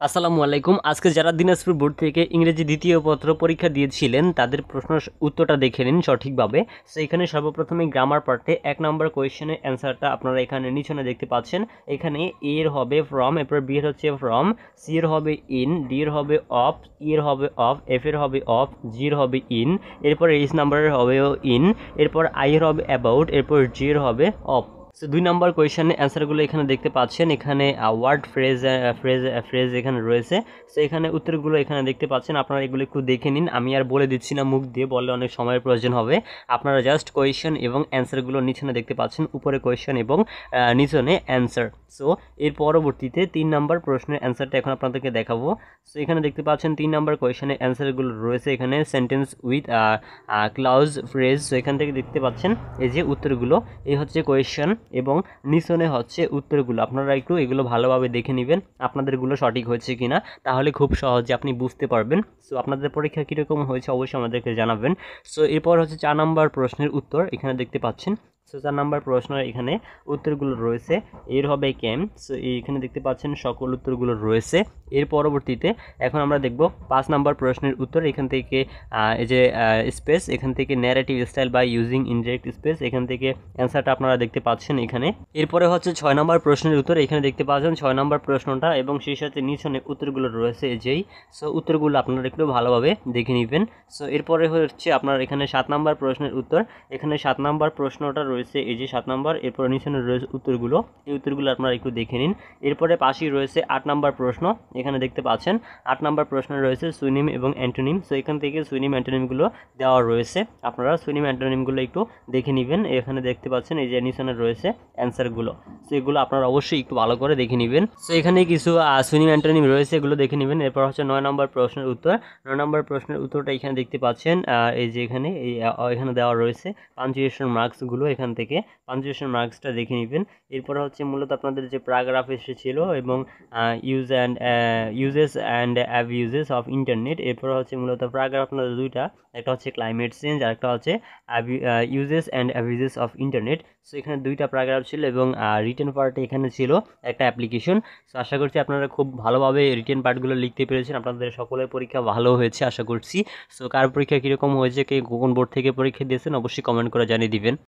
আসসালামু আলাইকুম। আজকে যারা দিনাজপুর বোর্ড থেকে ইংরেজি দ্বিতীয় পত্র পরীক্ষা দিয়েছিলেন তাদের প্রশ্ন উত্তরটা দেখে নিন সঠিকভাবে। সো এখানে সর্বপ্রথমে গ্রামার পার্টে ১ নম্বর কোয়েশ্চেনের অ্যান্সারটা আপনারা এখানে নিচনে দেখতে পাচ্ছেন। এখানে এ এর হবে ফ্রম, এরপর বি এর হচ্ছে ফ্রম, সি এর হবে ইন, ডি এর হবে অফ, ই এর হবে অফ, এফ এর হবে অফ, জি এর হবে ইন, এরপর এইচ নাম্বারের হবে ইন, এরপর আই এর হবে অ্যাবাউট, এরপর জি এর হবে অফ। সো ২ নম্বর কোয়েশ্চেনের অ্যান্সারগুলো এখানে দেখতে পাচ্ছেন। এখানে ওয়ার্ড ফ্রেজ এখানে রয়েছে। সো এখানে উত্তরগুলো এখানে দেখতে পাচ্ছেন। আপনারা এগুলো একটু দেখে নিন। আমি আর বলে দিচ্ছি না, মুখ দিয়ে বললে অনেক সময়ের প্রয়োজন হবে। আপনারা জাস্ট কোয়েশ্চেন এবং অ্যান্সারগুলো নিচনে দেখতে পাচ্ছেন, উপরে কোয়েশ্চেন এবং নিচনে অ্যান্সার। সো এর পরবর্তীতে ৩ নম্বর প্রশ্নের অ্যান্সারটা এখন আপনাদেরকে দেখাবো। সো এখানে দেখতে পাচ্ছেন ৩ নম্বর কোয়েশ্চেনের অ্যান্সারগুলো রয়েছে এখানে sentence with clause phrase. So এখান থেকে দেখতে পাচ্ছেন এই যে উত্তরগুলো, এই হচ্ছে কোয়েশ্চেন এবং নিচনে হচ্ছে উত্তরগুলো। আপনারা একটু এগুলো ভালোভাবে দেখে নেবেন আপনাদেরগুলো সঠিক হয়েছে কিনা, তাহলে খুব সহজে আপনি বুঝতে পারবেন। সো আপনাদের পরীক্ষা কীরকম হয়েছে অবশ্যই আমাদেরকে জানাবেন। সো এরপর হচ্ছে ৪ নম্বর প্রশ্নের উত্তর এখানে দেখতে পাচ্ছেন। সো ৪ নম্বর প্রশ্নের এখানে উত্তরগুলো রয়েছে, এর হবে ক্যাম। সো এইখানে দেখতে পাচ্ছেন সকল উত্তরগুলো রয়েছে। এর পরবর্তীতে এখন আমরা দেখব ৫ নম্বর প্রশ্নের উত্তর। এখান থেকে এই যে স্পেস, এখান থেকে narrative style by using indirect space, এখান থেকে অ্যান্সারটা আপনারা দেখতে পাচ্ছেন এখানে। এরপরে হচ্ছে ৬ নম্বর প্রশ্নের উত্তর এখানে দেখতে পাচ্ছেন ৬ নম্বর প্রশ্নটা এবং সেই সাথে নিচনে উত্তরগুলো রয়েছে যেই। সো উত্তরগুলো আপনারা একটু ভালোভাবে দেখে নেবেন। সো এরপরে হচ্ছে আপনার এখানে ৭ নম্বর প্রশ্নের উত্তর। এখানে ৭ নম্বর প্রশ্নটা রয়েছে এই যে ৭ নম্বর, এরপর নিচনে রয়েছে উত্তরগুলো, এই উত্তরগুলো আপনারা একটু দেখে নিন। এরপরে পাশেই রয়েছে ৮ নম্বর প্রশ্ন, এখানে দেখতে পাচ্ছেন ৮ নম্বর প্রশ্ন রয়েছে সুইনিম এবং অ্যান্টোনিম। সো এখান থেকে সুইনিম অ্যান্টোনিমগুলো দেওয়া রয়েছে, আপনারা সুইনিম অ্যান্টোনিমগুলো একটু দেখে নেবেন। এখানে দেখতে পাচ্ছেন এই যে নিচনে রয়েছে অ্যান্সারগুলো। সো এগুলো আপনারা অবশ্যই একটু ভালো করে দেখে নেবেন। সো এখানে কিছু সুইনিম অ্যান্টোনিম রয়েছে, এগুলো দেখে নেবেন। এরপর হচ্ছে ৯ নম্বর প্রশ্নের উত্তর। ৯ নম্বর প্রশ্নের উত্তরটা এখানে দেখতে পাচ্ছেন এই যে এখানে এখানে দেওয়া রয়েছে পাঞ্চুয়েশন মার্কসগুলো, এখান থেকে পাঞ্চুয়েশন মার্কসটা দেখে নেবেন। এরপর হচ্ছে মূলত আপনাদের যে প্যারাগ্রাফ এসেছিল এবং uses and abuses of internet. এরপর হচ্ছে মূলত প্যারাগ্রাফ আপনাদের দুইটা, একটা হচ্ছে ক্লাইমেট চেঞ্জ আর একটা হচ্ছে uses and abuses of internet. So এখানে দুইটা প্যারাগ্রাফ ছিল এবং রিটেন পার্টে এখানে ছিল একটা অ্যাপ্লিকেশন। সো আশা করছি আপনারা খুব ভালোভাবে রিটেন পার্টগুলো লিখতে পেরেছেন, আপনাদের সকলের পরীক্ষা ভালো হয়েছে আশা করছি। সো কার পরীক্ষা কীরকম হয়েছে, কে কোন বোর্ড থেকে পরীক্ষা দিয়েছেন অবশ্যই কমেন্ট করে জানিয়ে দিবেন।